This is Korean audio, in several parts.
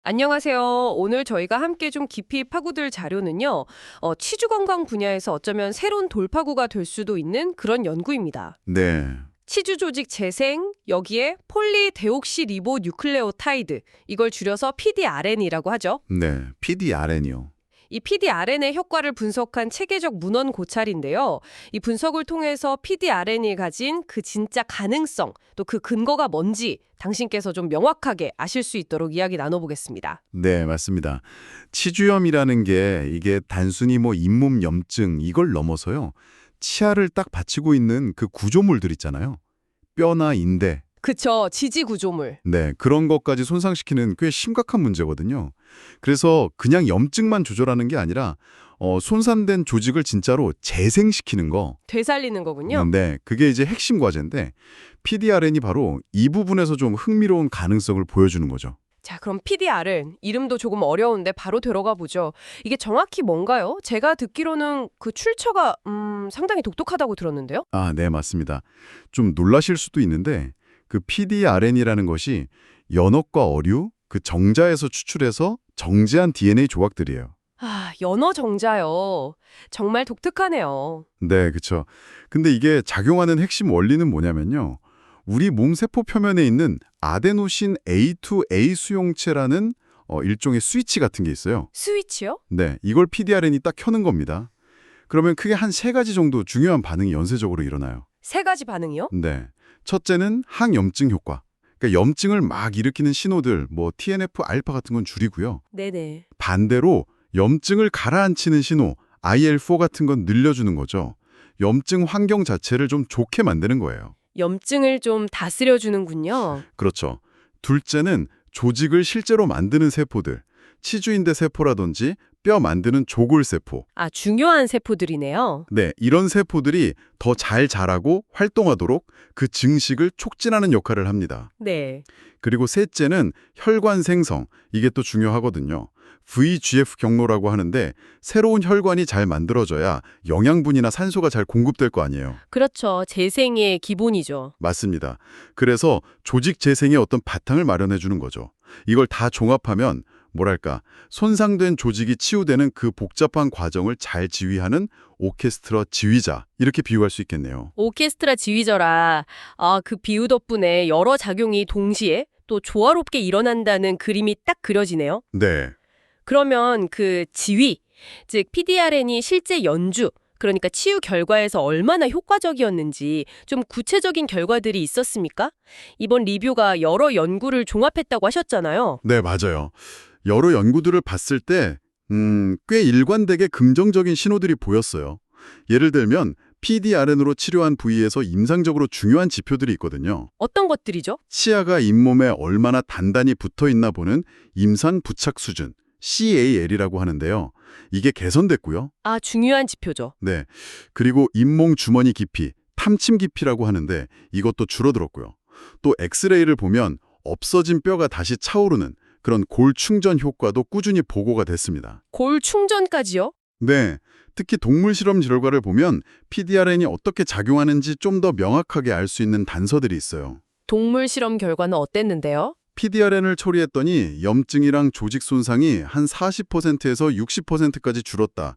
안녕하세요. 오늘 저희가 함께 좀 깊이 파고들 자료는요, 치주 건강 분야에서 어쩌면 새로운 돌파구가 될 수도 있는 그런 연구입니다. 네, 치주 조직 재생, 여기에 폴리데옥시리보뉴클레오타이드, 이걸 줄여서 PDRN이라고 하죠. 네, PDRN이요. 이 PDRN의 효과를 분석한 체계적 문헌 고찰인데요. 이 분석을 통해서 PDRN이 가진 그 진짜 가능성, 또 그 근거가 뭔지 당신께서 좀 명확하게 아실 수 있도록 이야기 나눠보겠습니다. 네, 맞습니다. 치주염이라는 게 이게 단순히 잇몸 염증 이걸 넘어서요. 치아를 딱 받치고 있는 그 구조물들 있잖아요. 뼈나 인대, 그쵸, 지지 구조물. 네, 그런 것까지 손상시키는 꽤 심각한 문제거든요. 그래서 그냥 염증만 조절하는 게 아니라 손상된 조직을 진짜로 재생시키는 거. 되살리는 거군요. 네, 그게 이제 핵심 과제인데 PDRN이 바로 이 부분에서 좀 흥미로운 가능성을 보여주는 거죠. 자, 그럼 PDR은 이름도 조금 어려운데 바로 들어가 보죠. 이게 정확히 뭔가요? 제가 듣기로는 그 출처가 상당히 독특하다고 들었는데요. 아, 네, 맞습니다. 좀 놀라실 수도 있는데 그 PDRN이라는 것이 연어과 어류, 그 정자에서 추출해서 정제한 DNA 조각들이에요. 아, 연어 정자요. 정말 독특하네요. 네, 그렇죠. 근데 이게 작용하는 핵심 원리는 뭐냐면요. 우리 몸 세포 표면에 있는 아데노신 A2A 수용체라는 일종의 스위치 같은 게 있어요. 스위치요? 네, 이걸 PDRN이 딱 켜는 겁니다. 그러면 크게 한 세 가지 정도 중요한 반응이 연쇄적으로 일어나요. 세 가지 반응이요? 네. 첫째는 항염증 효과. 그러니까 염증을 막 일으키는 신호들, TNF-알파 같은 건 줄이고요. 네네. 반대로 염증을 가라앉히는 신호, IL-4 같은 건 늘려주는 거죠. 염증 환경 자체를 좀 좋게 만드는 거예요. 염증을 좀 다스려주는군요. 그렇죠. 둘째는 조직을 실제로 만드는 세포들, 치주인대 세포라든지 뼈 만드는 조골세포. 아, 중요한 세포들이네요. 네, 이런 세포들이 더 잘 자라고 활동하도록 그 증식을 촉진하는 역할을 합니다. 네. 그리고 셋째는 혈관 생성, 이게 또 중요하거든요. VGF 경로라고 하는데 새로운 혈관이 잘 만들어져야 영양분이나 산소가 잘 공급될 거 아니에요. 그렇죠. 재생의 기본이죠. 맞습니다. 그래서 조직 재생의 어떤 바탕을 마련해 주는 거죠. 이걸 다 종합하면 뭐랄까 손상된 조직이 치유되는 그 복잡한 과정을 잘 지휘하는 오케스트라 지휘자 이렇게 비유할 수 있겠네요. 오케스트라 지휘자라, 그 비유 덕분에 여러 작용이 동시에 또 조화롭게 일어난다는 그림이 딱 그려지네요. 네. 그러면 그 지휘, 즉 PDRN이 실제 연주, 그러니까 치유 결과에서 얼마나 효과적이었는지 좀 구체적인 결과들이 있었습니까? 이번 리뷰가 여러 연구를 종합했다고 하셨잖아요. 네, 맞아요. 여러 연구들을 봤을 때 꽤 일관되게 긍정적인 신호들이 보였어요. 예를 들면 PDRN으로 치료한 부위에서 임상적으로 중요한 지표들이 있거든요. 어떤 것들이죠? 치아가 잇몸에 얼마나 단단히 붙어 있나 보는 임상 부착 수준, CAL이라고 하는데요. 이게 개선됐고요. 아, 중요한 지표죠. 네. 그리고 잇몸 주머니 깊이, 탐침 깊이라고 하는데 이것도 줄어들었고요. 또 엑스레이를 보면 없어진 뼈가 다시 차오르는 그런 골 충전 효과도 꾸준히 보고가 됐습니다. 골 충전까지요? 네. 특히 동물 실험 결과를 보면 PDRN이 어떻게 작용하는지 좀 더 명확하게 알 수 있는 단서들이 있어요. 동물 실험 결과는 어땠는데요? PDRN을 처리했더니 염증이랑 조직 손상이 한 40%에서 60%까지 줄었다.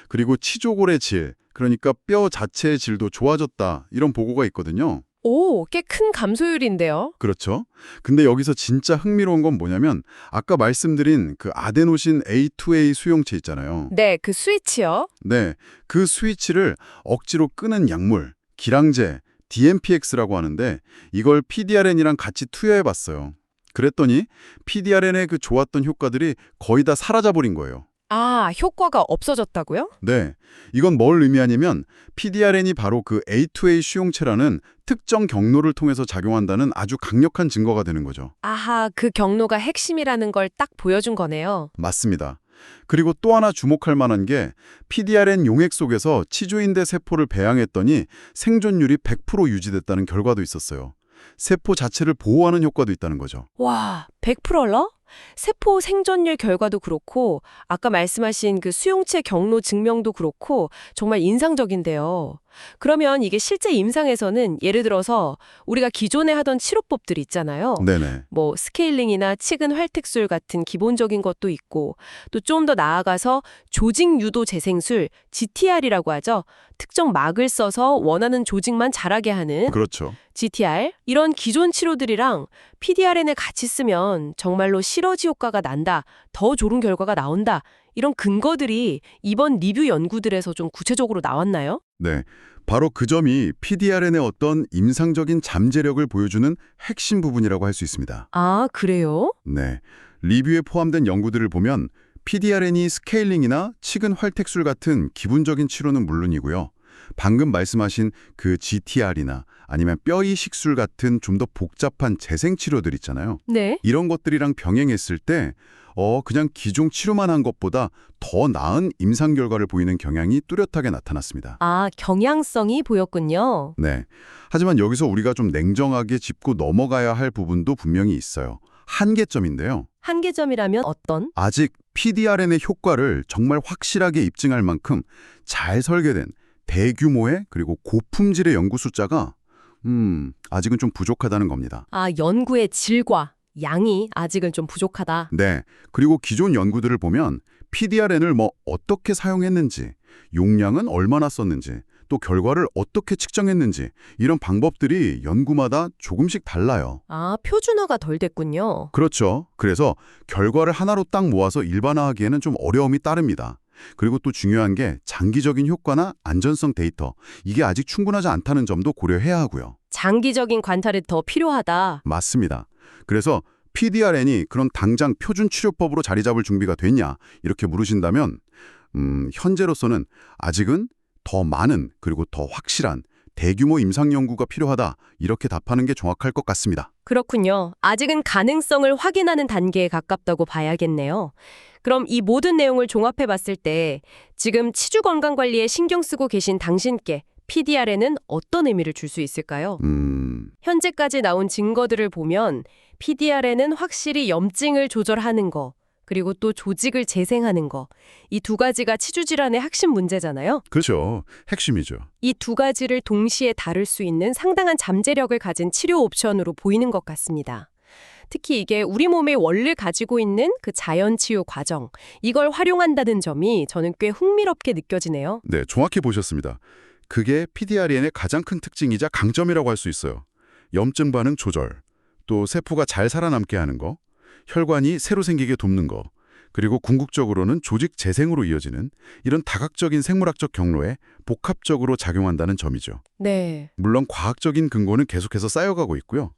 그리고 치조골의 질, 그러니까 뼈 자체의 질도 좋아졌다. 이런 보고가 있거든요. 오, 꽤 큰 감소율인데요. 그렇죠. 근데 여기서 진짜 흥미로운 건 뭐냐면 아까 말씀드린 그 아데노신 A2A 수용체 있잖아요. 네, 그 스위치요. 네, 그 스위치를 억지로 끄는 약물, 기량제, DMPX라고 하는데 이걸 PDRN이랑 같이 투여해봤어요. 그랬더니 PDRN의 그 좋았던 효과들이 거의 다 사라져버린 거예요. 아, 효과가 없어졌다고요? 네, 이건 뭘 의미하냐면 PDRN이 바로 그 A2A 수용체라는 특정 경로를 통해서 작용한다는 아주 강력한 증거가 되는 거죠. 아하, 그 경로가 핵심이라는 걸 딱 보여준 거네요. 맞습니다. 그리고 또 하나 주목할 만한 게 PDRN 용액 속에서 치주인대 세포를 배양했더니 생존율이 100% 유지됐다는 결과도 있었어요. 세포 자체를 보호하는 효과도 있다는 거죠. 와, 100%러? 세포 생존율 결과도 그렇고 아까 말씀하신 그 수용체 경로 증명도 그렇고 정말 인상적인데요. 그러면 이게 실제 임상에서는 예를 들어서 우리가 기존에 하던 치료법들이 있잖아요. 네네. 뭐 스케일링이나 치근 활택술 같은 기본적인 것도 있고 또 좀 더 나아가서 조직 유도 재생술, GTR이라고 하죠. 특정 막을 써서 원하는 조직만 자라게 하는 그렇죠. GTR, 이런 기존 치료들이랑 PDRN을 같이 쓰면 정말로 시너지 효과가 난다, 더 좋은 결과가 나온다, 이런 근거들이 이번 리뷰 연구들에서 좀 구체적으로 나왔나요? 네. 바로 그 점이 PDRN의 어떤 임상적인 잠재력을 보여주는 핵심 부분이라고 할 수 있습니다. 아, 그래요? 네. 리뷰에 포함된 연구들을 보면 PDRN이 스케일링이나 치근 활택술 같은 기본적인 치료는 물론이고요. 방금 말씀하신 그 GTR이나 아니면 뼈 이식술 같은 좀 더 복잡한 재생 치료들 있잖아요. 네. 이런 것들이랑 병행했을 때 그냥 기존 치료만 한 것보다 더 나은 임상 결과를 보이는 경향이 뚜렷하게 나타났습니다. 아, 경향성이 보였군요. 네. 하지만 여기서 우리가 좀 냉정하게 짚고 넘어가야 할 부분도 분명히 있어요. 한계점인데요. 한계점이라면 어떤? 아직 PDRN의 효과를 정말 확실하게 입증할 만큼 잘 설계된 대규모의 그리고 고품질의 연구 숫자가 아직은 좀 부족하다는 겁니다. 아, 연구의 질과 양이 아직은 좀 부족하다. 네. 그리고 기존 연구들을 보면 PDRN을 어떻게 사용했는지, 용량은 얼마나 썼는지, 또 결과를 어떻게 측정했는지 이런 방법들이 연구마다 조금씩 달라요. 아, 표준화가 덜 됐군요. 그렇죠. 그래서 결과를 하나로 딱 모아서 일반화하기에는 좀 어려움이 따릅니다. 그리고 또 중요한 게 장기적인 효과나 안전성 데이터, 이게 아직 충분하지 않다는 점도 고려해야 하고요. 장기적인 관찰이 더 필요하다. 맞습니다. 그래서 PDRN이 그런 당장 표준 치료법으로 자리 잡을 준비가 됐냐 이렇게 물으신다면 현재로서는 아직은 더 많은 그리고 더 확실한 대규모 임상 연구가 필요하다 이렇게 답하는 게 정확할 것 같습니다. 그렇군요. 아직은 가능성을 확인하는 단계에 가깝다고 봐야겠네요. 그럼 이 모든 내용을 종합해 봤을 때 지금 치주 건강 관리에 신경 쓰고 계신 당신께 PDRN은 어떤 의미를 줄 수 있을까요? 현재까지 나온 증거들을 보면 PDRN은 확실히 염증을 조절하는 거, 그리고 또 조직을 재생하는 거, 이 두 가지가 치주 질환의 핵심 문제잖아요. 그렇죠. 핵심이죠. 이 두 가지를 동시에 다룰 수 있는 상당한 잠재력을 가진 치료 옵션으로 보이는 것 같습니다. 특히 이게 우리 몸의 원래 가지고 있는 그 자연 치유 과정, 이걸 활용한다는 점이 저는 꽤 흥미롭게 느껴지네요. 네, 정확히 보셨습니다. 그게 PDRN의 가장 큰 특징이자 강점이라고 할 수 있어요. 염증 반응 조절, 또 세포가 잘 살아남게 하는 거, 혈관이 새로 생기게 돕는 거, 그리고 궁극적으로는 조직 재생으로 이어지는 이런 다각적인 생물학적 경로에 복합적으로 작용한다는 점이죠. 네. 물론 과학적인 근거는 계속해서 쌓여가고 있고요.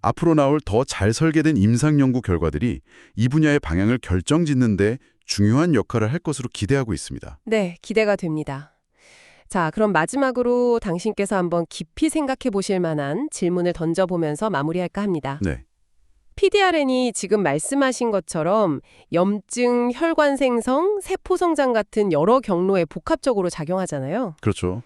앞으로 나올 더 잘 설계된 임상 연구 결과들이 이 분야의 방향을 결정짓는 데 중요한 역할을 할 것으로 기대하고 있습니다. 네, 기대가 됩니다. 자, 그럼 마지막으로 당신께서 한번 깊이 생각해 보실 만한 질문을 던져보면서 마무리할까 합니다. 네. PDRN이 지금 말씀하신 것처럼 염증, 혈관 생성, 세포 성장 같은 여러 경로에 복합적으로 작용하잖아요. 그렇죠.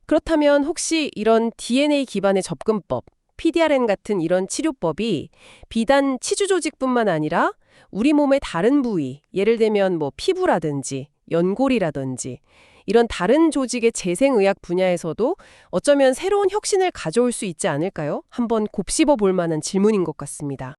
그렇다면 혹시 이런 DNA 기반의 접근법, PDRN 같은 이런 치료법이 비단 치주 조직뿐만 아니라 우리 몸의 다른 부위, 예를 들면 피부라든지 연골이라든지 이런 다른 조직의 재생의학 분야에서도 어쩌면 새로운 혁신을 가져올 수 있지 않을까요? 한번 곱씹어 볼 만한 질문인 것 같습니다.